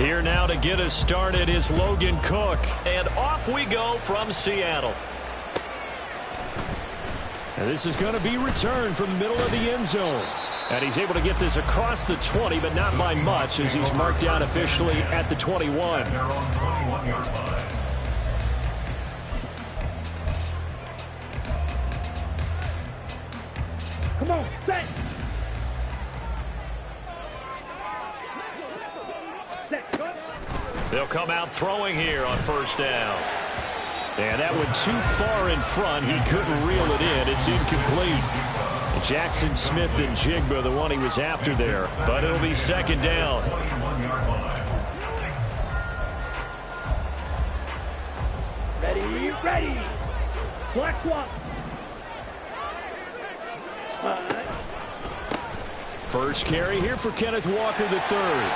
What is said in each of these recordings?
Here now to get us started is Logan Cook. And off we go from Seattle. And this is going to be returned from the middle of the end zone. And he's able to get this across the 20, but not by much as he's marked down officially at the 21. Come on, set. They'll come out throwing here on first down. And that went too far in front. He couldn't reel it in. It's incomplete. Jackson Smith and Jigba, the one he was after there. But it'll be second down. Ready, ready. Black swap. First carry here for Kenneth Walker III.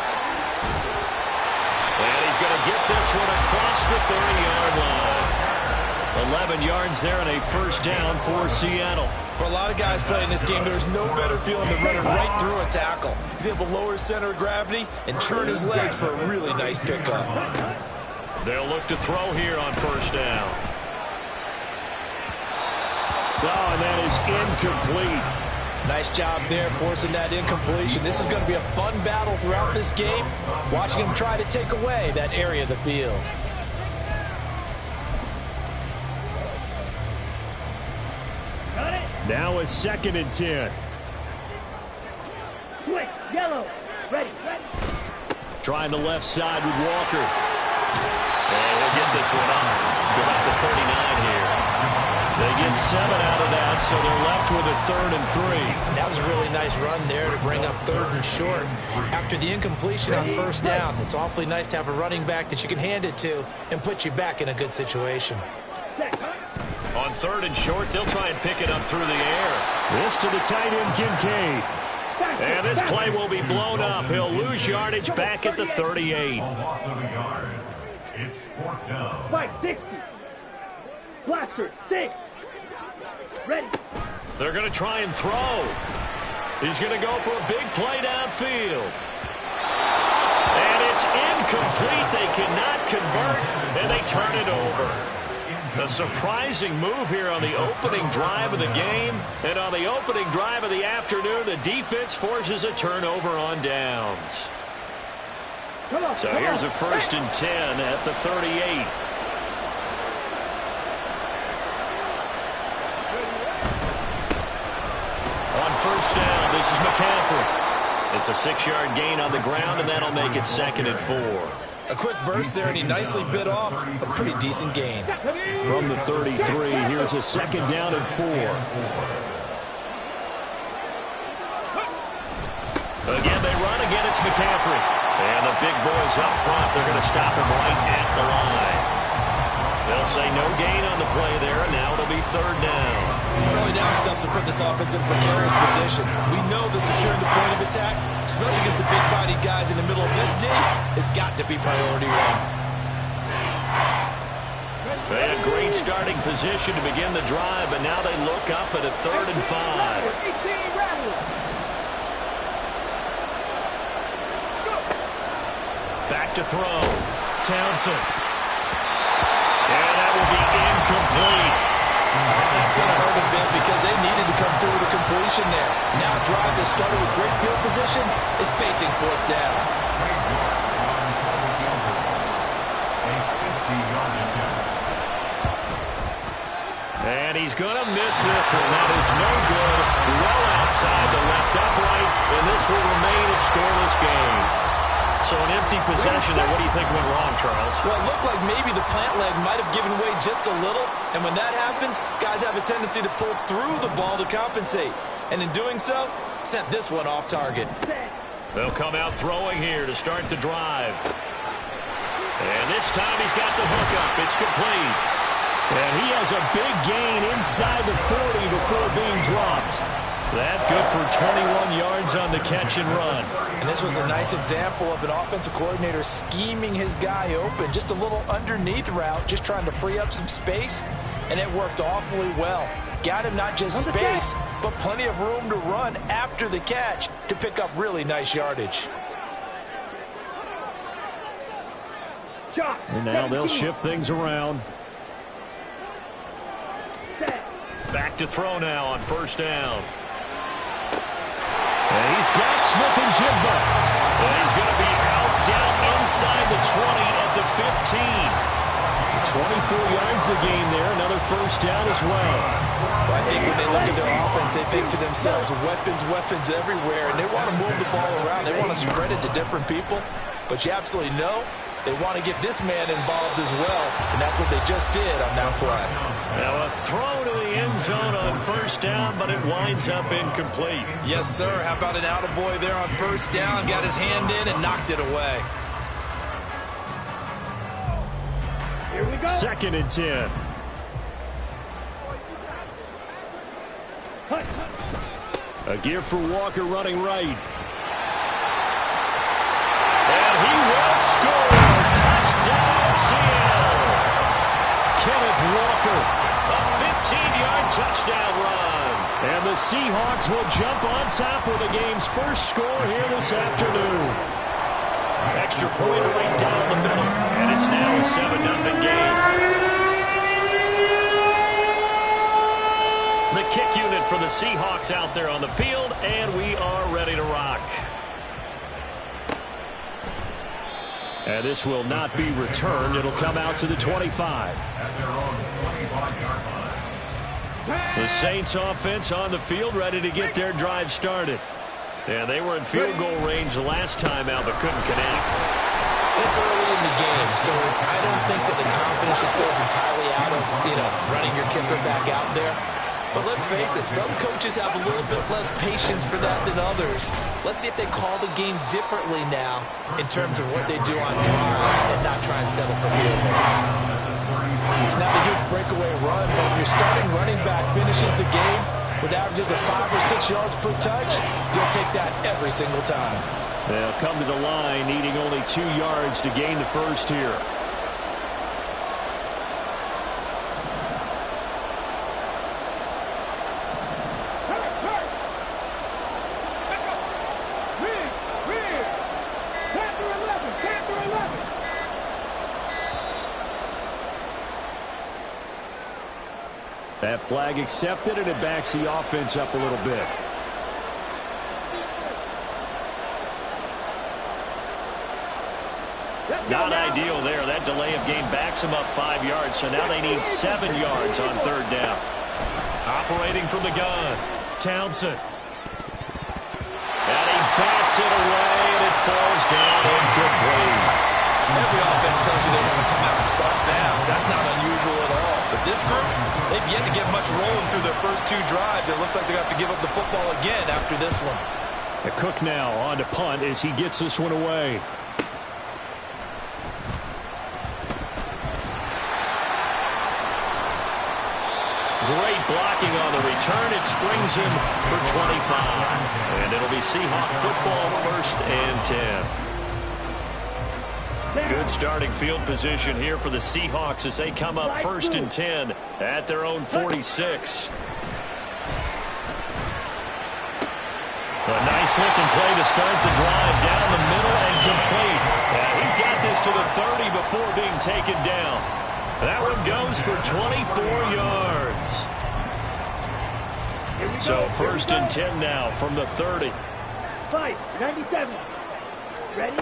And he's going to get this one across the 30-yard line. 11 yards there and a first down for Seattle. For a lot of guys playing this game, there's no better feeling than running right through a tackle. He's able to lower his center of gravity and churn his legs for a really nice pickup. They'll look to throw here on first down. Oh, and that is incomplete. Nice job there forcing that incompletion. This is going to be a fun battle throughout this game, watching him try to take away that area of the field. Now a 2nd and 10. Quick, yellow. Ready, ready. Trying the left side with Walker. And he'll get this one up to about the 39 here. They get 7 out of that, so they're left with a 3rd and 3. That was a really nice run there to bring up 3rd and short. After the incompletion on first down, it's awfully nice to have a running back that you can hand it to and put you back in a good situation. On 3rd and short, they'll try and pick it up through the air. This to the tight end, Kincaid. And this play will be blown up. He'll lose yardage back at the 38. It's 4th down. 560. Blaster, 6. Ready. They're going to try and throw. He's going to go for a big play downfield. And it's incomplete. They cannot convert, and they turn it over. A surprising move here on the opening drive of the game. And on the opening drive of the afternoon, the defense forces a turnover on downs. So here's a 1st and 10 at the 38. On first down, this is McCaffrey. It's a 6-yard gain on the ground, and that'll make it 2nd and 4. A quick burst there, and he nicely bit off a pretty decent gain. From the 33, here's a 2nd down and 4. Again, they run. Again, it's McCaffrey. And the big boys up front, they're going to stop him right at the line. They'll say no gain on the play there, and now it'll be 3rd down. Early down stuff to put this offense in a precarious position. We know that securing the point of attack, especially against the big-bodied guys in the middle of this D, has got to be priority 1. They had great starting position to begin the drive, but now they look up at a 3rd and 5. Back to throw. Townsend. And that will be incomplete. That's going to hurt a bit because they needed to come through with a completion there. Now a drive that started with great field position is facing 4th down. And he's going to miss this one. That is no good. Well outside the left upright, and this will remain a scoreless game. So an empty possession there. What do you think went wrong, Charles? Well, it looked like maybe the plant leg might have given way just a little. And when that happens, guys have a tendency to pull through the ball to compensate. And in doing so, sent this one off target. They'll come out throwing here to start the drive. And this time he's got the hook up. It's complete. And he has a big gain inside the 40 before being dropped. That good for 21 yards on the catch and run. And this was a nice example of an offensive coordinator scheming his guy open. Just a little underneath route, just trying to free up some space, and it worked awfully well. Got him not just space, but plenty of room to run after the catch to pick up really nice yardage. Shot. And now they'll shift things around. Set. Back to throw now on first down. And he's got Smith and Jigba. And he's going to be out down inside the 20 at the 15. 24 yards the game there. Another first down as well. But I think when they look at their offense, they think to themselves, weapons everywhere, and they want to move the ball around. They want to spread it to different people. But you absolutely know they want to get this man involved as well, and that's what they just did on that play. Now a throw to the end zone on first down, but it winds up incomplete. Yes, sir. How about an attaboy there on first down? Got his hand in and knocked it away. Here we go. 2nd and 10. Hut. A give for Walker running right. And he will score. Touchdown, Seattle. Kenneth Walker. A 15-yard touchdown run. And the Seahawks will jump on top with the game's first score here this afternoon. Extra point right down the middle. And it's now a 7-0 game. The kick unit for the Seahawks out there on the field, and we are ready to rock. And this will not be returned. It'll come out to the 25. The Saints offense on the field, ready to get their drive started. And they were in field goal range last time out, but couldn't connect. It's early in the game, so I don't think that the confidence just goes entirely out of, running your kicker back out there. But let's face it, some coaches have a little bit less patience for that than others. Let's see if they call the game differently now in terms of what they do on drives and not try and settle for field goals. It's not a huge breakaway run, but if your starting running back finishes the game with averages of 5 or 6 yards per touch, you'll take that every single time. They'll come to the line needing only 2 yards to gain the first here. That flag accepted, and it backs the offense up a little bit. Not ideal there. That delay of game backs them up 5 yards, so now they need 7 yards on third down. Operating from the gun, Townsend. And he bats it away, and it falls down incomplete. Every offense tells you they want to come out and start fast. That's not unusual at all. But this group, they've yet to get much rolling through their first 2 drives. It looks like they're going to have to give up the football again after this one. Cook now on to punt as he gets this one away. Great blocking on the return. It springs him for 25. And it'll be Seahawk football, 1st and 10. Good starting field position here for the Seahawks as they come up 1st and 10 at their own 46. A nice looking play to start the drive down the middle and complete. And he's got this to the 30 before being taken down. That one goes for 24 yards. So 1st and 10 now from the 30. 97. Ready?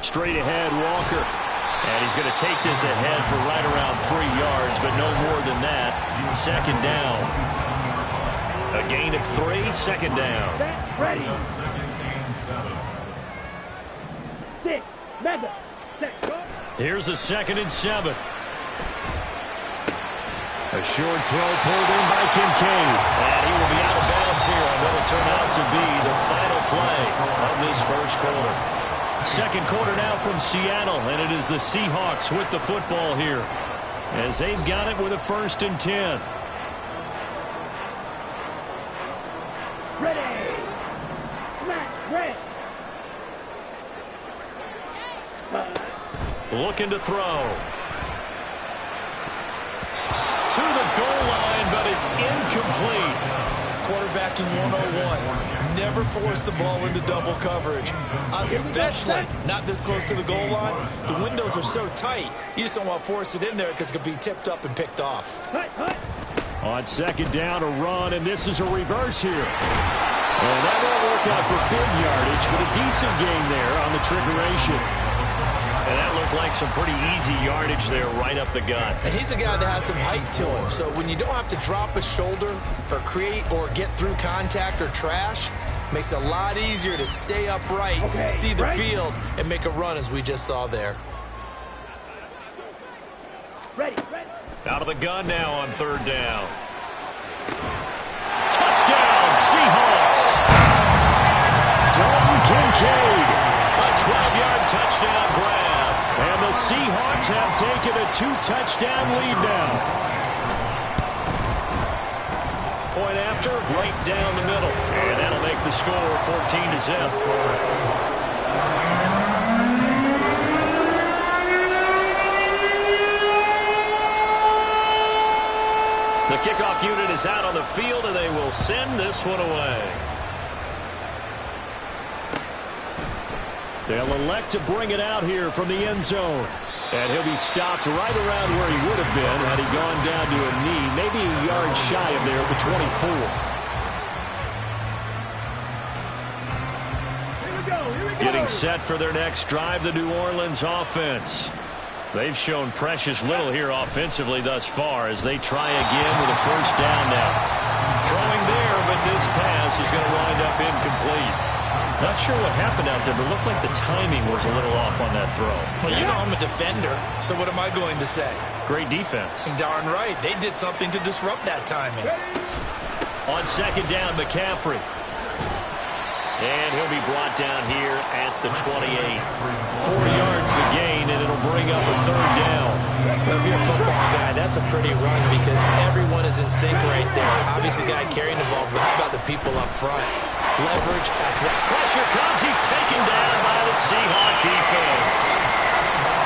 Straight ahead, Walker. And he's going to take this ahead for right around 3 yards, but no more than that. 2nd down. A gain of 3, 2nd down. Ready. 6. Mega. Here's a 2nd and 7. A short throw pulled in by Kincaid. And he will be out of bounds here on what will turn out to be the final play of this first quarter. 2nd quarter now from Seattle, and it is the Seahawks with the football here as they've got it with a 1st and 10. Ready. Smash. Red. Looking to throw. To the goal line, but it's incomplete. quarterbacking 101. Never force the ball into double coverage, especially not this close to the goal line. The windows are so tight, you just don't want to force it in there because it could be tipped up and picked off. On second down, a run, and this is a reverse here. And that won't work out for big yardage, but a decent gain there on the trickeration. And that looked like some pretty easy yardage there right up the gut. And he's a guy that has some height to him, so when you don't have to drop a shoulder or create or get through contact or trash, makes it a lot easier to stay upright, see the field, and make a run as we just saw there. Ready. Out of the gun now on third down. Touchdown, Seahawks! Dalton Kincaid, a 12-yard touchdown grab. And the Seahawks have taken a 2-touchdown lead now. Point after, right down the middle. And that'll make the score 14-0. The kickoff unit is out on the field, and they will send this one away. They'll elect to bring it out here from the end zone. And he'll be stopped right around where he would have been had he gone down to a knee, maybe a yard shy of there at the 24. Here we go. Getting set for their next drive, the New Orleans offense. They've shown precious little here offensively thus far as they try again with a first down now. Throwing there, but this pass is going to wind up incomplete. Not sure what happened out there, but it looked like the timing was a little off on that throw. Well, you know I'm a defender, so what am I going to say? Great defense. Darn right. They did something to disrupt that timing. On second down, McCaffrey. And he'll be brought down here at the 28. 4 yards the gain, and it'll bring up a third down. Well, if you're a football guy, that's a pretty run because everyone is in sync right there. Obviously, the guy carrying the ball, but how about the people up front? Leverage, athletic. Pressure comes. He's taken down by the Seahawk defense.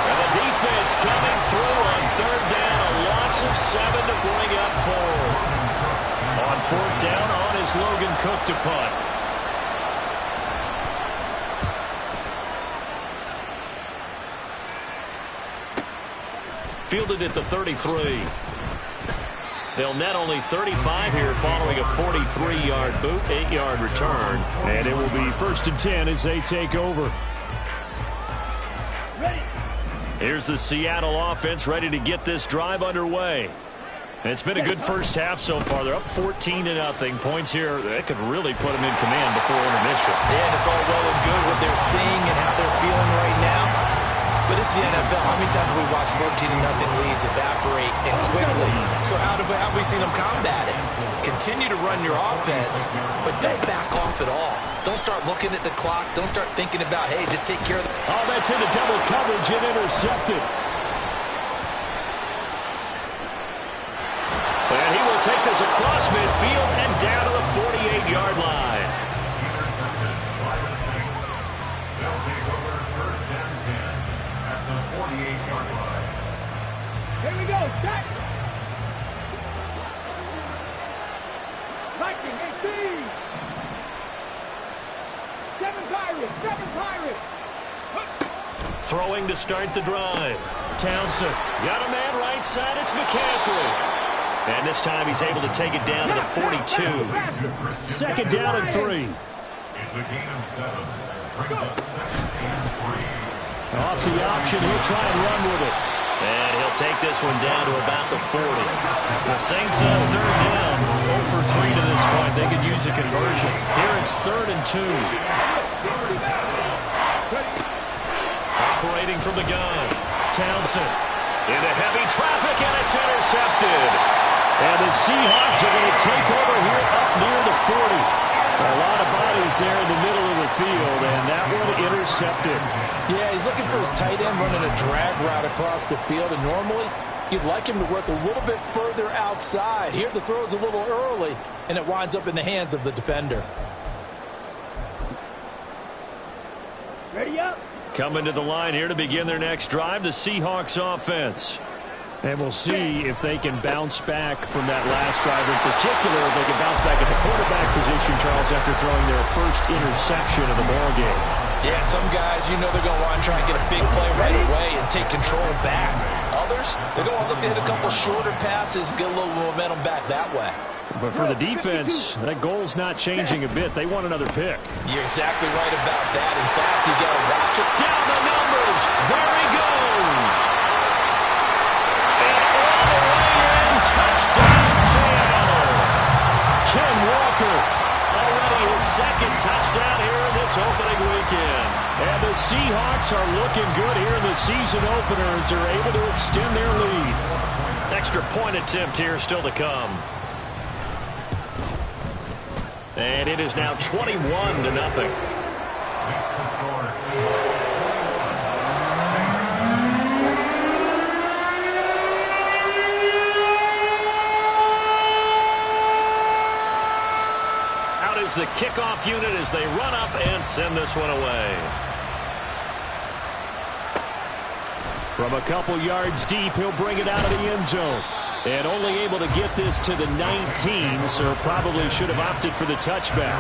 And the defense coming through on third down. A loss of 7 to bring up 4. On fourth down, on is Logan Cook to punt. Fielded at the 33. They'll net only 35 here following a 43-yard boot, 8-yard return. And it will be 1st and 10 as they take over. Ready. Here's the Seattle offense ready to get this drive underway. And it's been a good first half so far. They're up 14-0. Points here that could really put them in command before intermission. Yeah, and it's all well and good what they're seeing and how they're feeling right now. But this is the NFL. How many times have we watched 14-0 leads evaporate and quickly? So how have we seen them combat it? Continue to run your offense, but don't back off at all. Don't start looking at the clock. Don't start thinking about, hey, just take care of the... Oh, that's into double coverage and intercepted. And he will take this across midfield and down to the 48-yard line. Intercepted by the Saints. They'll take over 1st and 10 at the 48-yard line. Here we go. Set. Lightning, 18. 7 Pirates. Throwing to start the drive. Townsend got a man right side. It's McCaffrey. And this time he's able to take it down to the 42. 2nd down and 3. It's a gain of 7. Brings up 2nd and 3. Off the option, he'll try and run with it. And he'll take this one down to about the 40. The Saints on 3rd down. 0 for 3 to this point. They could use a conversion. Here it's 3rd and 2. Operating from the gun. Townsend into heavy traffic, and it's intercepted. And the Seahawks are going to take over here up near the 40. A lot of bodies there in the middle of the field, and that one intercepted. Yeah, he's looking for his tight end running a drag route across the field, and normally you'd like him to work a little bit further outside. Here the throw is a little early, and it winds up in the hands of the defender. Ready up. Coming to the line here to begin their next drive, the Seahawks offense. And we'll see if they can bounce back from that last drive. In particular, if they can bounce back at the quarterback position, Charles, after throwing their first interception of the ballgame. Yeah, some guys, you know they're going to want to try and get a big play right away and take control back. Others, they're going to look to hit a couple shorter passes, get a little momentum back that way. But for the defense, that goal's not changing a bit. They want another pick. You're exactly right about that. In fact, you got to watch it. Down the numbers. There he goes. And all the way in. Touchdown, Seattle. Ken Walker. Already his second touchdown here in this opening weekend. And the Seahawks are looking good here in the season opener as they're able to extend their lead. Extra point attempt here still to come. And it is now 21-0. Out is the kickoff unit as they run up and send this one away. From a couple yards deep, he'll bring it out of the end zone. And only able to get this to the 19, so probably should have opted for the touchback.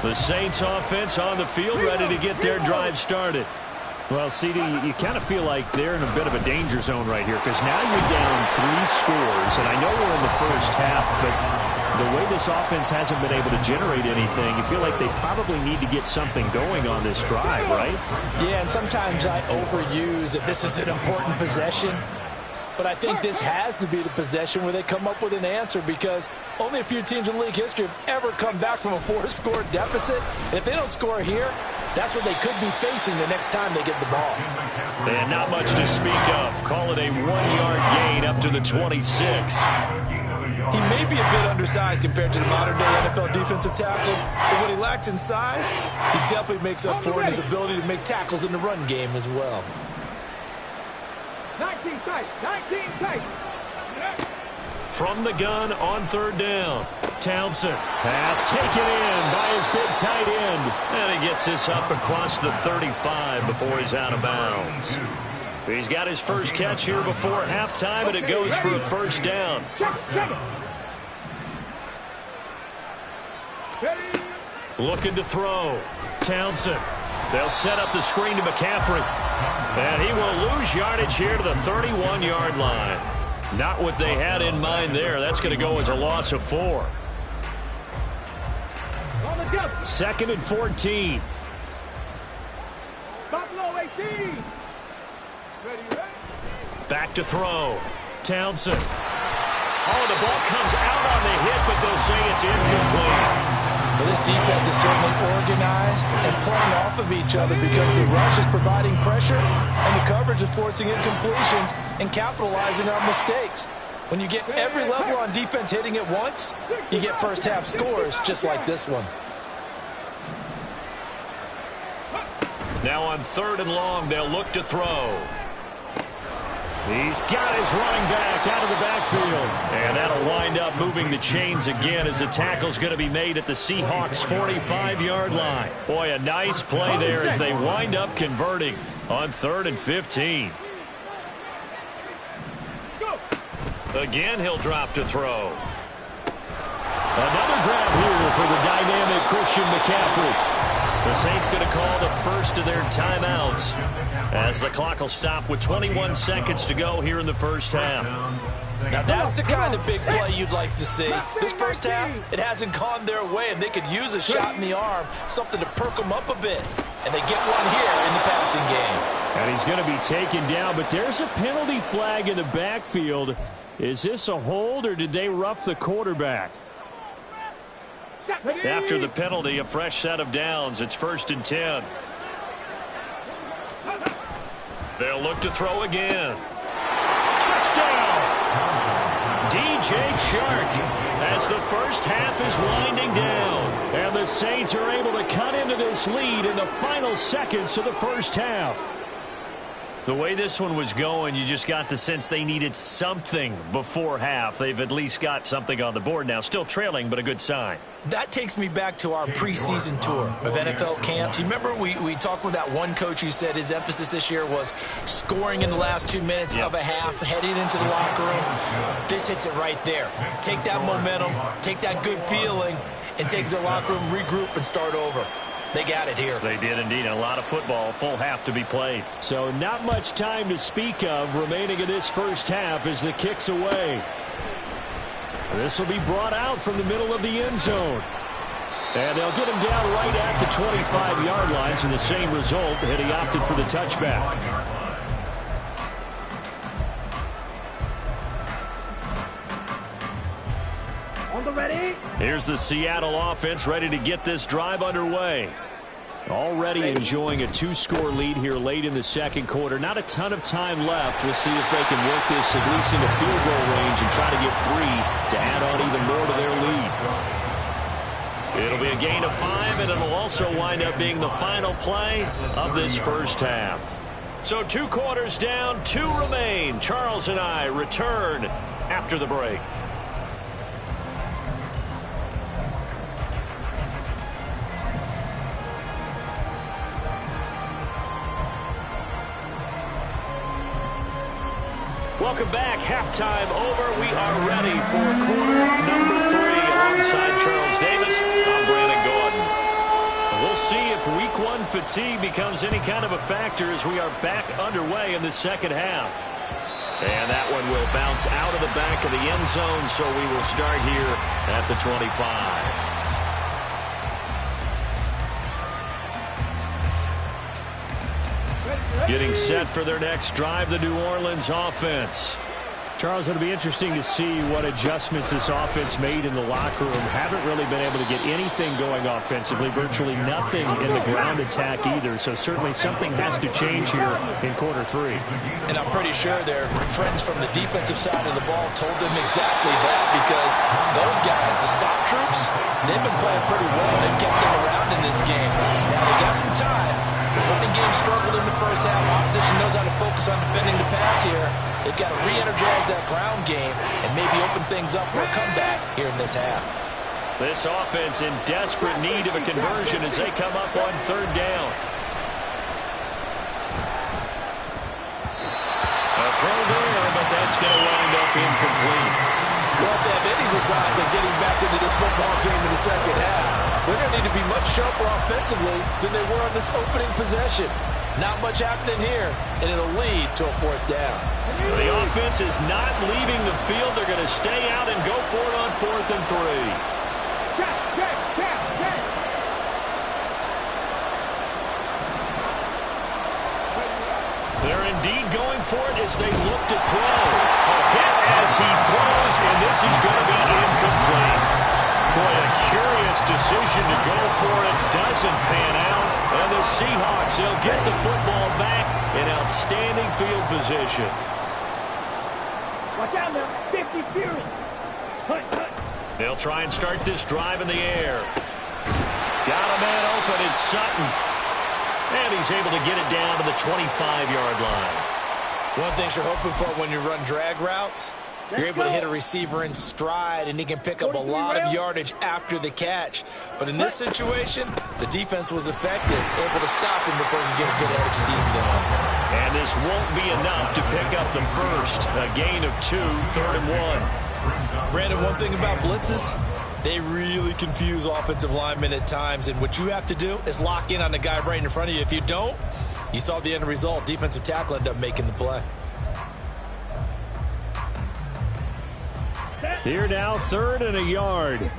The Saints offense on the field, ready to get their drive started. Well, CD, you kind of feel like they're in a bit of a danger zone right here because now you're down 3 scores, and I know we're in the first half, but the way this offense hasn't been able to generate anything, you feel like they probably need to get something going on this drive, right? Yeah, and sometimes I overuse that this is an important possession. But I think this has to be the possession where they come up with an answer because only a few teams in league history have ever come back from a 4-score deficit. And if they don't score here, that's what they could be facing the next time they get the ball. And not much to speak of. Call it a 1-yard gain up to the 26. He may be a bit undersized compared to the modern-day NFL defensive tackle, but what he lacks in size, he definitely makes up for in his ability to make tackles in the run game as well. 19 tight, 19 tight. From the gun on 3rd down. Townsend. Pass taken in by his big tight end. And he gets this up across the 35 before he's out of bounds. He's got his first catch here before halftime, and it goes for a first down. Looking to throw. Townsend. They'll set up the screen to McCaffrey. And he will lose yardage here to the 31-yard line. Not what they had in mind there. That's going to go as a loss of 4. 2nd and 14. Buffalo 18. Back to throw. Townsend. Oh, the ball comes out on the hit, but they'll say it's incomplete. Well, this defense is certainly organized and playing off of each other because the rush is providing pressure and the coverage is forcing incompletions and capitalizing on mistakes. When you get every level on defense hitting at once, you get first half scores just like this one. Now on 3rd and long, they'll look to throw. He's got his running back out of the backfield. And that'll wind up moving the chains again as the tackle's going to be made at the Seahawks' 45-yard line. Boy, a nice play there as they wind up converting on 3rd and 15. Again, he'll drop to throw. Another grab here for the dynamic Christian McCaffrey. The Saints going to call the first of their timeouts as the clock will stop with 21 seconds to go here in the first half. Now that's the kind of big play you'd like to see. This first half, it hasn't gone their way, and they could use a shot in the arm, something to perk them up a bit. And they get one here in the passing game. And he's going to be taken down, but there's a penalty flag in the backfield. Is this a hold, or did they rough the quarterback? After the penalty, a fresh set of downs. It's 1st and 10. They'll look to throw again. Touchdown! DJ Chark as the first half is winding down. And the Saints are able to cut into this lead in the final seconds of the first half. The way this one was going, you just got the sense they needed something before half. They've at least got something on the board now. Still trailing, but a good sign. That takes me back to our preseason tour of NFL camps. You remember we talked with that one coach who said his emphasis this year was scoring in the last 2 minutes of a half, heading into the locker room. This hits it right there. Take that momentum, take that good feeling, and take the locker room, regroup, and start over. They got it here. They did indeed. A lot of football, full half to be played. So not much time to speak of remaining in this first half as the kick's away. This will be brought out from the middle of the end zone. And they'll get him down right at the 25-yard line, so the same result, and he opted for the touchback. On the ready. Here's the Seattle offense ready to get this drive underway. Already enjoying a 2-score lead here late in the second quarter. Not a ton of time left. We'll see if they can work this at least into field goal range and try to get 3 to add on even more to their lead. It'll be a gain of 5, and it'll also wind up being the final play of this first half. So 2 quarters down, 2 remain. Charles and I return after the break. Welcome back. Halftime over. We are ready for quarter number 3. Alongside Charles Davis, I'm Brandon Gordon. We'll see if week 1 fatigue becomes any kind of a factor as we are back underway in the second half. And that one will bounce out of the back of the end zone, so we will start here at the 25. Getting set for their next drive, the New Orleans offense. Charles, it'll be interesting to see what adjustments this offense made in the locker room. Haven't really been able to get anything going offensively, virtually nothing in the ground attack either. So certainly something has to change here in quarter 3. And I'm pretty sure their friends from the defensive side of the ball told them exactly that, because those guys, the stop troops, they've been playing pretty well. They've kept them around in this game. Now they got some time. The running game struggled in the first half. Opposition knows how to focus on defending the pass here. They've got to re-energize that ground game and maybe open things up for a comeback here in this half. This offense in desperate need of a conversion as they come up on 3rd down. A throw there, but that's going to wind up incomplete. Well, if they have any designs of getting back into this football game in the second half, they're going to need to be much sharper offensively than they were on this opening possession. Not much happening here, and it'll lead to a 4th down. The offense is not leaving the field. They're going to stay out and go for it on 4th and 3. Check. They're indeed going for it as they look to throw. A hit as he throws, and this is going to be incomplete. Boy, a curious decision to go for it. Doesn't pan out. And the Seahawks, they'll get the football back in outstanding field position. Watch out now. 50 Fury. They'll try and start this drive in the air. Got a man open. It's Sutton. And he's able to get it down to the 25-yard line. One thing you're hoping for when you run drag routes, you're able to hit a receiver in stride, and he can pick up a lot of yardage after the catch. But in this situation, the defense was effective, able to stop him before he could get a good head of steam going. And this won't be enough to pick up the first. A gain of 2, 3rd and 1. Brandon, one thing about blitzes, they really confuse offensive linemen at times, and what you have to do is lock in on the guy right in front of you. If you don't, you saw the end result. Defensive tackle ended up making the play. Here now, 3rd and a yard.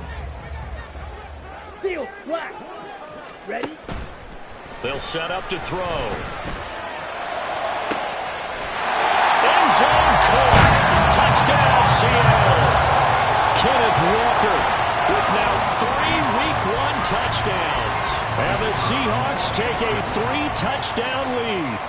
Steel flat. Ready? They'll set up to throw. End zone caught. Touchdown, Seattle. Kenneth Walker With now 3 Week 1 touchdowns. And the Seahawks take a 3-touchdown lead.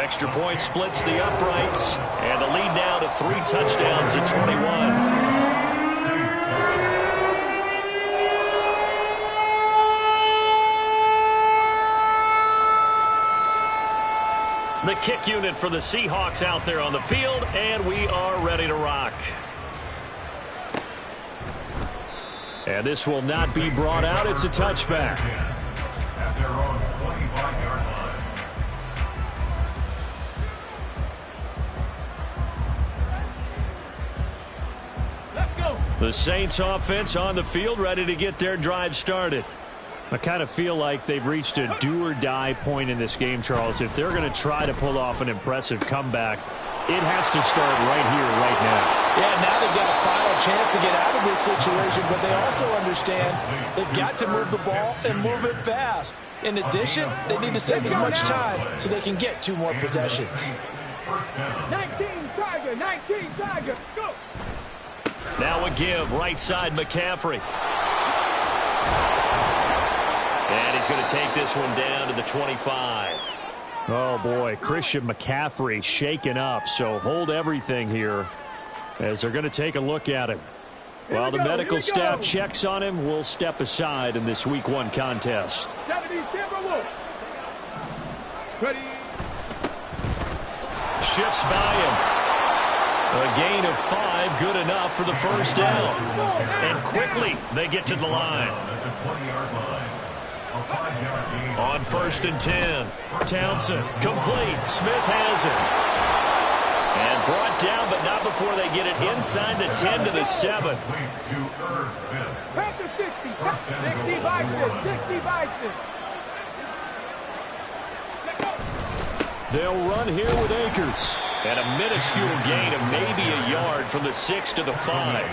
Extra point splits the uprights, and the lead now to 3 touchdowns at 21. The kick unit for the Seahawks out there on the field, and we are ready to rock. And this will not be brought out. It's a touchback. At their own 25-yard line. Let's go. The Saints offense on the field, ready to get their drive started. I kind of feel like they've reached a do-or-die point in this game, Charles. If they're going to try to pull off an impressive comeback, it has to start right here, right now. Yeah, now they've got a final chance to get out of this situation, but they also understand they've got to move the ball and move it fast. In addition, they need to save as much time so they can get 2 more possessions. 19 Tiger, go. Now a give, right side McCaffrey. And he's going to take this one down to the 25. Oh, boy, Christian McCaffrey shaken up, so hold everything here as they're going to take a look at him. While the medical staff checks on him, we'll step aside in this Week 1 contest. 70 Timberwolves. Ready. Shifts by him. A gain of 5, good enough for the first down. And quickly, they get to the line. On 1st and 10, Townsend, complete. Smith has it. And brought down, but not before they get it inside the 10 to the 7. Panther 60 by 6. They'll run here with Akers. And a minuscule gain of maybe a yard from the 6 to the 5.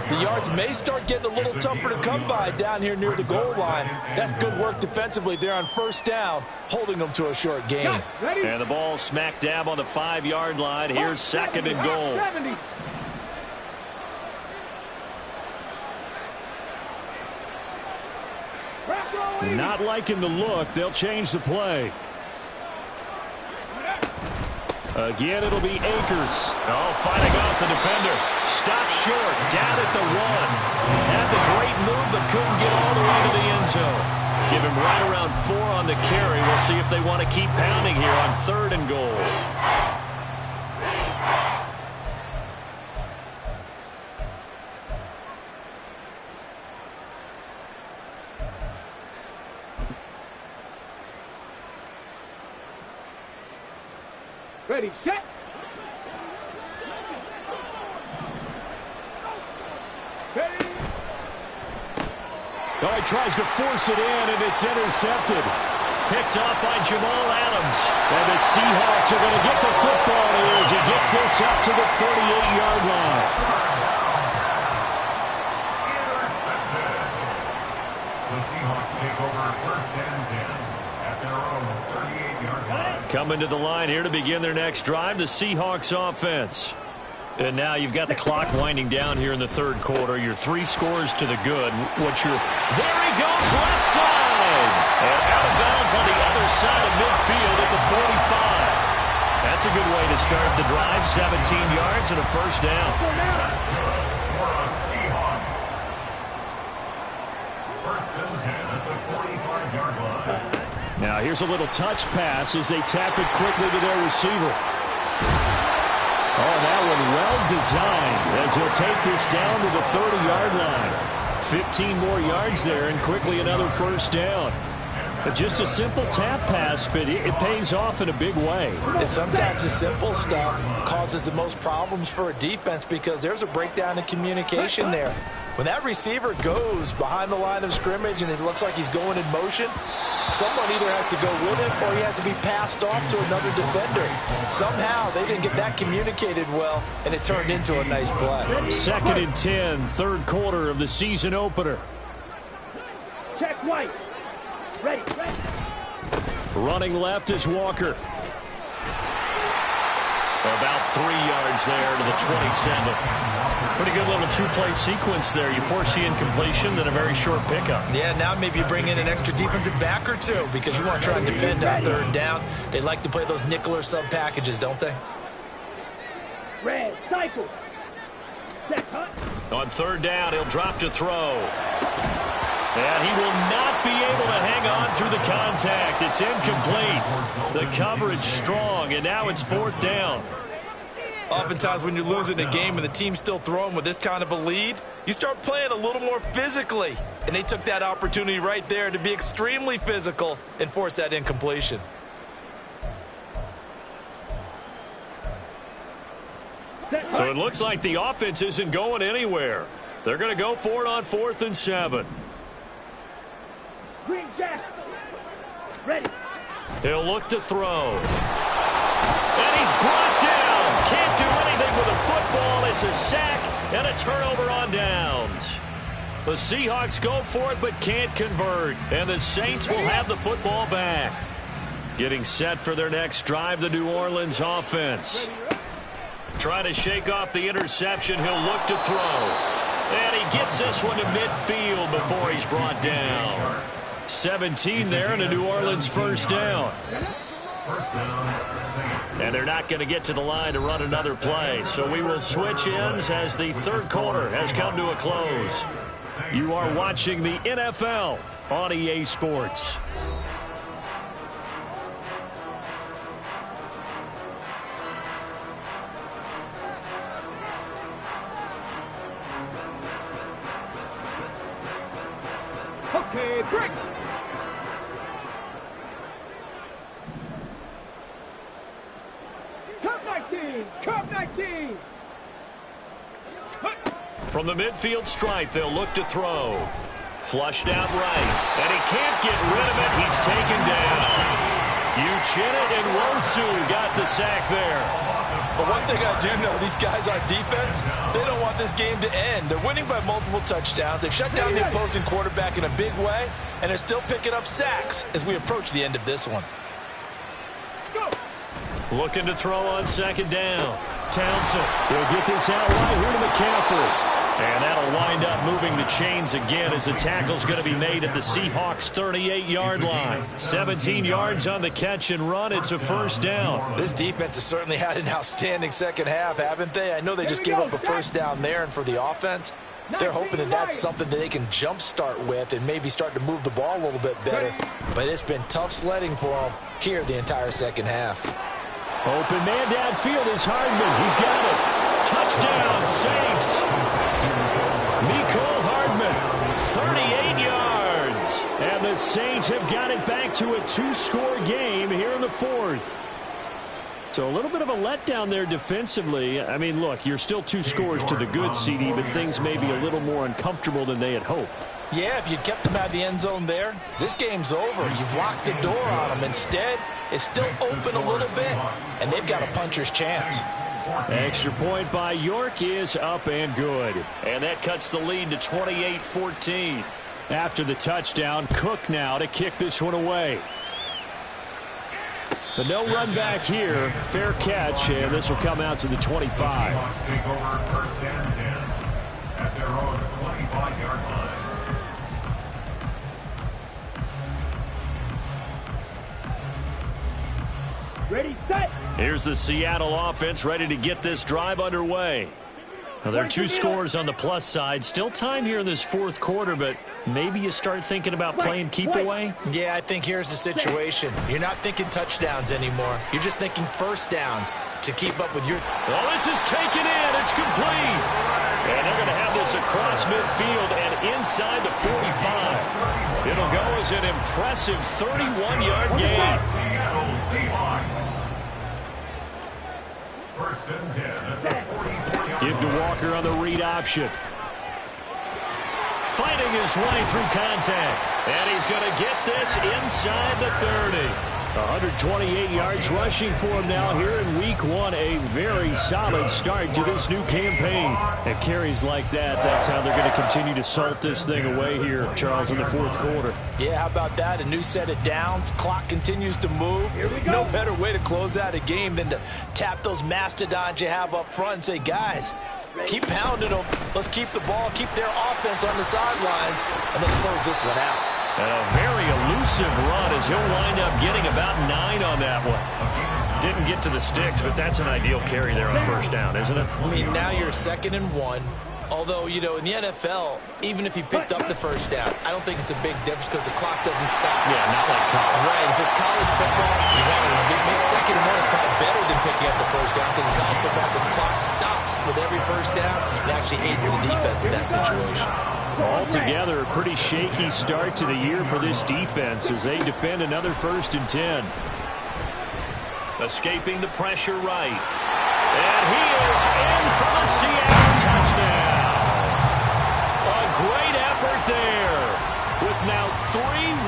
The yards may start getting a little tougher to come by down here near the goal line. That's good work defensively there on 1st down, holding them to a short gain. And the ball smack dab on the 5-yard line. Here's 2nd and goal. 70. Not liking the look. They'll change the play. Again, it'll be Akers. Oh, fighting off the defender. Stopped short, down at the 1. Had the great move, but couldn't get all the way to the end zone. Give him right around 4 on the carry. We'll see if they want to keep pounding here on 3rd and goal. Ready, set. Ready. Oh, he tries to force it in, and it's intercepted. Picked off by Jamal Adams. And the Seahawks are going to get the football here as he gets this up to the 38-yard line. The Seahawks take over 1st and 10 at their own 38-yard line. Coming to the line here to begin their next drive, the Seahawks offense. And now you've got the clock winding down here in the 3rd quarter. Your 3 scores to the good. What's your... There he goes, left side! And out of bounds on the other side of midfield at the 45. That's a good way to start the drive. 17 yards and a 1st down. That's good for the Seahawks. 1st and 10 at the 45-yard line. Now here's a little touch pass as they tap it quickly to their receiver. Oh, that one well designed as he'll take this down to the 30-yard line. 15 more yards there and quickly another 1st down. Just a simple tap pass, but it pays off in a big way. And sometimes the simple stuff causes the most problems for a defense because there's a breakdown in communication there. When that receiver goes behind the line of scrimmage and it looks like he's going in motion, someone either has to go with him or he has to be passed off to another defender. Somehow they didn't get that communicated well, and it turned into a nice play. 2nd and 10, 3rd quarter of the season opener. Check White. Ready. Running left is Walker. About 3 yards there to the 27. Pretty good little 2-play sequence there. You force the incompletion, then a very short pickup. Yeah, now maybe you bring in an extra defensive back or 2 because you want to try and defend on 3rd down. They like to play those nickel or sub packages, don't they? Red, cycle. Set, huh? On 3rd down, he'll drop to throw. And he will not be able to hang on through the contact. It's incomplete. The coverage strong, and now it's 4th down. Oftentimes when you're losing a game and the team's still throwing with this kind of a lead, you start playing a little more physically. And they took that opportunity right there to be extremely physical and force that incompletion. So it looks like the offense isn't going anywhere. They're going to go for it on 4th and 7. Green Jack. Ready. He'll look to throw. And he's brought down. Can't do anything with a football. It's a sack and a turnover on downs. The Seahawks go for it but can't convert. And the Saints will have the football back. Getting set for their next drive, the New Orleans offense. Trying to shake off the interception. He'll look to throw. And he gets this one to midfield before he's brought down. 17 there, and a New Orleans 1st down. And they're not going to get to the line to run another play. So we will switch ends as the 3rd quarter has come to a close. You are watching the NFL on EA Sports. Okay, break. Cup 19. Cup 19. From the midfield stripe, they'll look to throw. Flushed out right. And he can't get rid of it. He's taken down. Uchenna and Wosu got the sack there. But one thing I do know, these guys on defense, they don't want this game to end. They're winning by multiple touchdowns. They've shut down the opposing quarterback in a big way, and they're still picking up sacks as we approach the end of this one. Looking to throw on 2nd down. Townsend. He'll get this out right here to McCaffrey. And that'll wind up moving the chains again as the tackle's going to be made at the Seahawks' 38-yard line. 17 yards on the catch and run. It's a 1st down. This defense has certainly had an outstanding second half, haven't they? I know they just gave up a 1st down there, and for the offense, they're hoping that that's something that they can jumpstart with and maybe start to move the ball a little bit better. But it's been tough sledding for them here the entire second half. Open man downfield is Hardman. He's got it. Touchdown, Saints. Mecole Hardman, 38 yards. And the Saints have got it back to a 2-score game here in the 4th. So a little bit of a letdown there defensively. I mean, look, you're still 2 scores to the good, CD, but things may be a little more uncomfortable than they had hoped. Yeah, if you'd kept them out of the end zone there, this game's over. You've locked the door on them. Instead, it's still open a little bit, and they've got a puncher's chance. Extra point by York is up and good. And that cuts the lead to 28-14. After the touchdown, Cook now to kick this one away. But no run back here. Fair catch, and this will come out to the 25. Seahawks take over 1st and 10 at their own 25-yard line. Ready, set. Here's the Seattle offense ready to get this drive underway. Now, there are 2 scores on the plus side. Still time here in this 4th quarter, but maybe you start thinking about playing keep away. Yeah, I think here's the situation. You're not thinking touchdowns anymore. You're just thinking 1st downs to keep up with your... Well, this is taken in. It's complete. And they're going to have this across midfield and inside the 45. It'll go as an impressive 31-yard gain. Seattle Seahawks. 1st and 10 at the 44-yard Give to Walker on the read option. Fighting his way through contact. And he's going to get this inside the 30. 128 yards rushing for him now here in week 1. A very solid start to this new campaign. And carries like that, that's how they're going to continue to salt this thing away here, Charles, in the 4th quarter. Yeah, how about that? A new set of downs. Clock continues to move. No better way to close out a game than to tap those mastodons you have up front and say, guys, keep pounding them. Let's keep the ball, keep their offense on the sidelines, and let's close this one out. And a very elusive run as he'll wind up getting about 9 on that one. Didn't get to the sticks, but that's an ideal carry there on 1st down, isn't it? I mean, now you're 2nd and 1. Although, you know, in the NFL, even if he picked up the first down, I don't think it's a big difference because the clock doesn't stop. Yeah, not like college. Right. If it's college football, you want to make second and one is probably better than picking up the first down because in college football, the clock stops with every first down and actually aids the defense in that situation. Altogether, a pretty shaky start to the year for this defense as they defend another 1st and 10. Escaping the pressure right. And he is in for the Seattle touchdown. A great effort there with now 3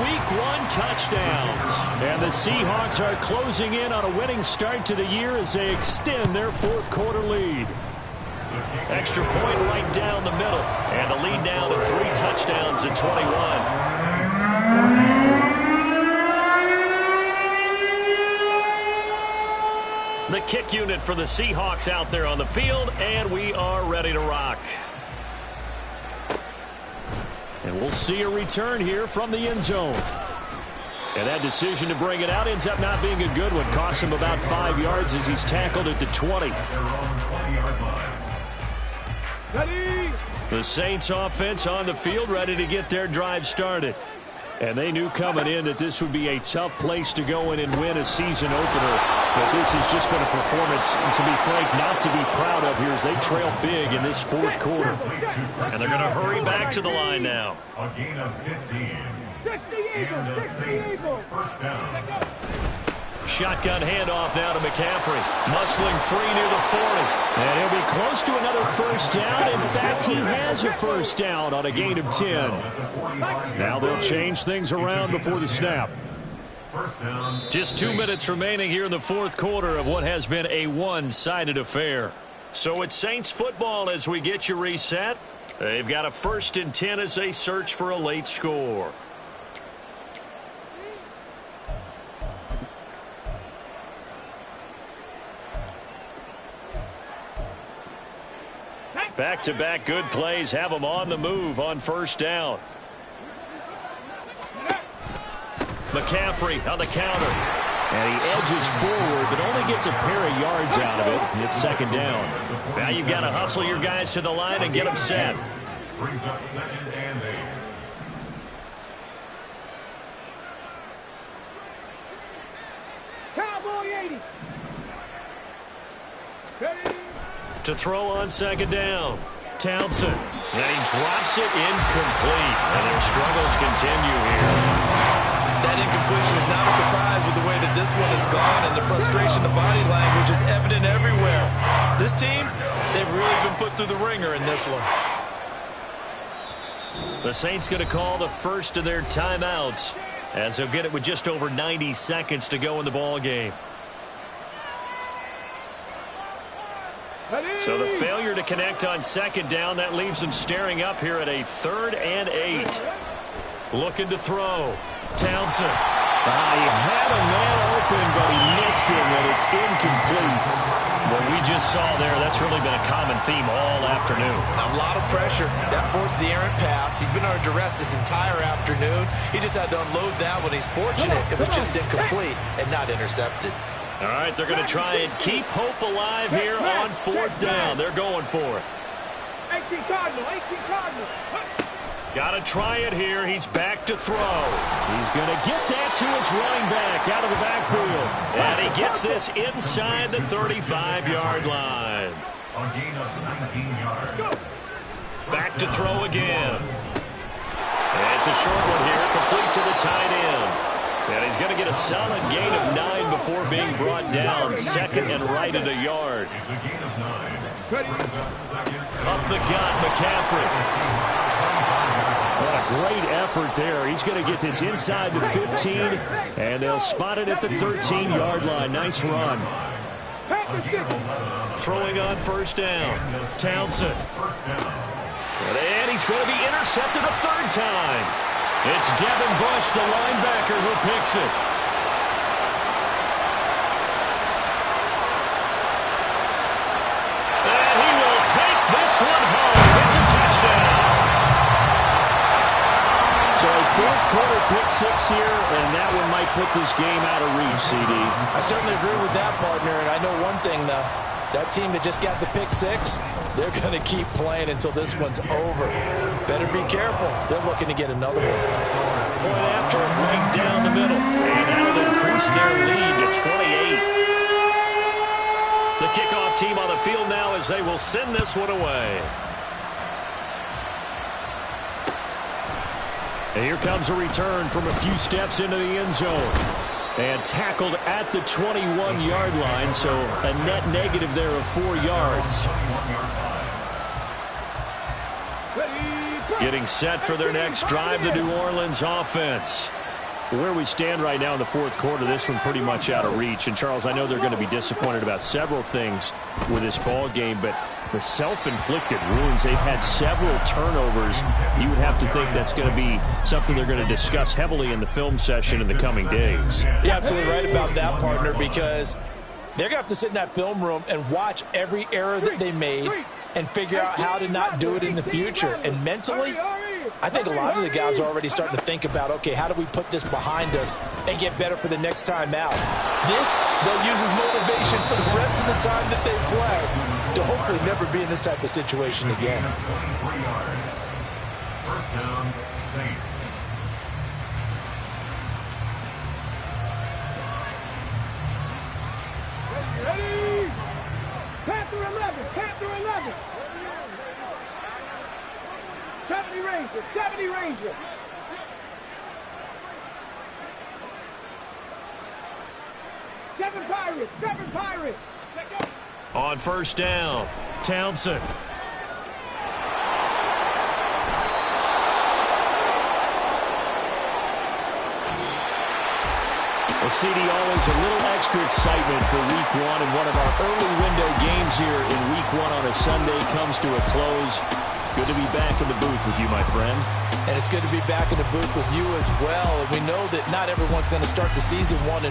Week 1 touchdowns. And the Seahawks are closing in on a winning start to the year as they extend their 4th quarter lead. Extra point right down the middle. And the lead down to 3 touchdowns at 21. The kick unit for the Seahawks out there on the field, and we are ready to rock. And we'll see a return here from the end zone. And that decision to bring it out ends up not being a good one. Costs him about 5 yards as he's tackled at the 20. Ready. The Saints offense on the field, ready to get their drive started. And they knew coming in that this would be a tough place to go in and win a season opener. But this has just been a performance, to be frank, not to be proud of here as they trail big in this 4th quarter. And they're going to hurry back to the line now. A gain of 15. 60 Eagles. And the 60 Saints Eagles. first down. Shotgun handoff now to McCaffrey. Muscling free near the 40. And he'll be close to another 1st down. In fact, he has a 1st down on a gain of 10. Now they'll change things around before the snap. First down. Just 2 minutes remaining here in the 4th quarter of what has been a one-sided affair. So it's Saints football as we get you reset. They've got a 1st and 10 as they search for a late score. Back-to-back good plays have them on the move on 1st down. McCaffrey on the counter. And he edges forward, but only gets a pair of yards out of it. And it's 2nd down. Now you've got to hustle your guys to the line and get them set. Brings up 2nd and 8. Cowboy 80. Ready. To throw on 2nd down. Townsend. And he drops it incomplete. And their struggles continue here. That incompletion is not a surprise with the way that this one has gone, and the frustration, the body language is evident everywhere. This team, they've really been put through the ringer in this one. The Saints going to call the first of their timeouts as they'll get it with just over 90 seconds to go in the ball game. So the failure to connect on 2nd down, that leaves them staring up here at a 3rd and 8. Looking to throw. Townsend. He had a man open, but he missed him, and it's incomplete. What we just saw there, that's really been a common theme all afternoon. A lot of pressure. That forced the errant pass. He's been under duress this entire afternoon. He just had to unload that one. He's fortunate it was just incomplete and not intercepted. All right, they're going to try and keep hope alive here on 4th down. They're going for it. 18 Cardinal. 18 Cardinal. Got to try it here. He's back to throw. He's going to get that to his running back out of the backfield. And he gets this inside the 35-yard line. A gain of 19 yards. Back to throw again. And it's a short one here, complete to the tight end. And he's going to get a solid gain of 9 before being brought down. 2nd and right at a yard. It's a gain of 9. Brings up 2nd. Up the gut, McCaffrey. What a great effort there. He's going to get this inside the 15, and they'll spot it at the 13-yard line. Nice run. Throwing on 1st down. Townsend. And he's going to be intercepted a 3rd time. It's Devin Bush, the linebacker, who picks it. And he will take this one home. It's a touchdown. So a 4th quarter pick 6 here, and that one might put this game out of reach, CD. I certainly agree with that, partner, and I know one thing, though. That team that just got the pick six, they're going to keep playing until this one's over. Better be careful. They're looking to get another one. Point after, right down the middle. And that'll increase their lead to 28. The kickoff team on the field now as they will send this one away. And here comes a return from a few steps into the end zone. And tackled at the 21-yard line, so a net negative there of 4 yards. Getting set for their next drive, the New Orleans offense. Where we stand right now in the fourth quarter, this one pretty much out of reach. And, Charles, I know they're going to be disappointed about several things with this ball game, but the self-inflicted wounds, they've had several turnovers. You would have to think that's going to be something they're going to discuss heavily in the film session in the coming days. You're absolutely right about that, partner, because they're going to have to sit in that film room and watch every error that they made and figure out how to not do it in the future. And mentally, I think a lot of the guys are already starting to think about, okay, how do we put this behind us and get better for the next time out? This, they'll use as motivation for the rest of the time that they play to hopefully never be in this type of situation again. 3 yards. First down, Saints. Ready? Panther 11, Panther 11. 70 Ranger, 70 Ranger. Seven Pirates, 7 Pirates. On first down, Townsend. Well, CD, always a little extra excitement for Week 1, and one of our early window games here in Week 1 on a Sunday comes to a close. Good to be back in the booth with you, my friend. And it's good to be back in the booth with you as well. And we know that not everyone's going to start the season 1-0.